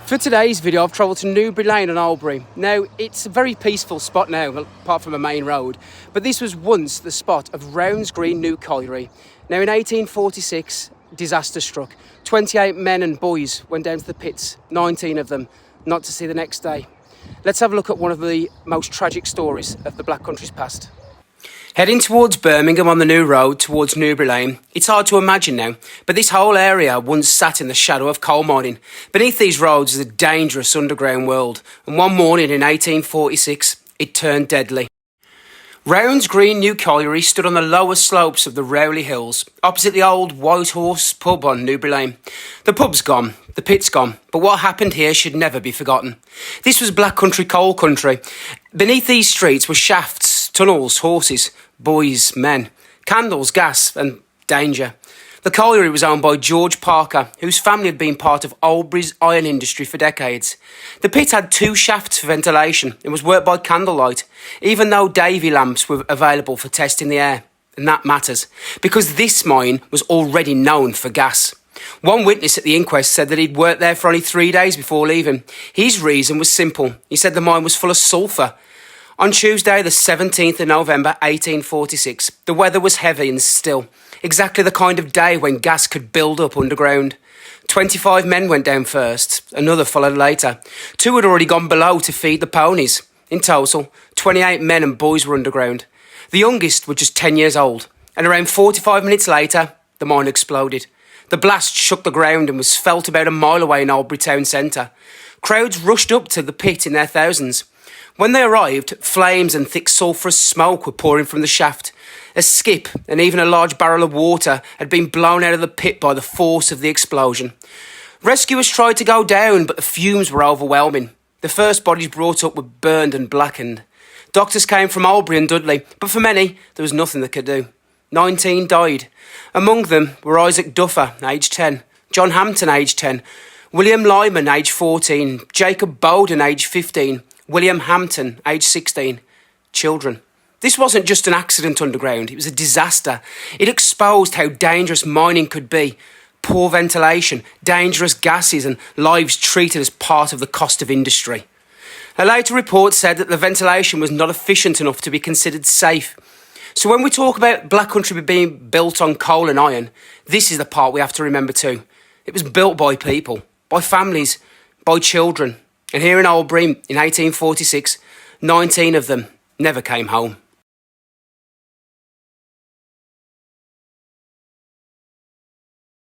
For today's video, I've travelled to Newbury Lane on Oldbury. Now, it's a very peaceful spot now, apart from a main road, but this was once the spot of Rounds Green New Colliery. Now, in 1846, disaster struck. 28 men and boys went down to the pits, 19 of them, not to see the next day. Let's have a look at one of the most tragic stories of the Black Country's past. Heading towards Birmingham on the new road towards Newbury Lane, it's hard to imagine now, but this whole area once sat in the shadow of coal mining. Beneath these roads is a dangerous underground world, and one morning in 1846, it turned deadly. Rounds Green New Colliery stood on the lower slopes of the Rowley Hills, opposite the old White Horse pub on Newbury Lane. The pub's gone, the pit's gone, but what happened here should never be forgotten. This was Black Country coal country. Beneath these streets were shafts, tunnels, horses, boys, men, candles, gas and danger. The colliery was owned by George Parker, whose family had been part of Oldbury's iron industry for decades. The pit had 2 shafts for ventilation and was worked by candlelight, even though Davy lamps were available for testing the air. And that matters, because this mine was already known for gas. One witness at the inquest said that he'd worked there for only 3 days before leaving. His reason was simple. He said the mine was full of sulphur. On Tuesday, the 17th of November, 1846, the weather was heavy and still, exactly the kind of day when gas could build up underground. 25 men went down first, another followed later. 2 had already gone below to feed the ponies. In total, 28 men and boys were underground. The youngest were just 10 years old, and around 45 minutes later, the mine exploded. The blast shook the ground and was felt about a mile away in Oldbury town centre. Crowds rushed up to the pit in their thousands. When they arrived, flames and thick sulphurous smoke were pouring from the shaft. A skip and even a large barrel of water had been blown out of the pit by the force of the explosion. Rescuers tried to go down, but the fumes were overwhelming. The first bodies brought up were burned and blackened. Doctors came from Oldbury and Dudley, but for many, there was nothing they could do. 19 died. Among them were Isaac Duffer, aged 10, John Hampton, aged 10, William Lyman, aged 14, Jacob Bowden, aged 15, William Hampton, aged 16. Children. This wasn't just an accident underground, it was a disaster. It exposed how dangerous mining could be. Poor ventilation, dangerous gases and lives treated as part of the cost of industry. A later report said that the ventilation was not efficient enough to be considered safe. So when we talk about Black Country being built on coal and iron, this is the part we have to remember too. It was built by people, by families, by children. And here in Oldbury, in 1846, 19 of them never came home.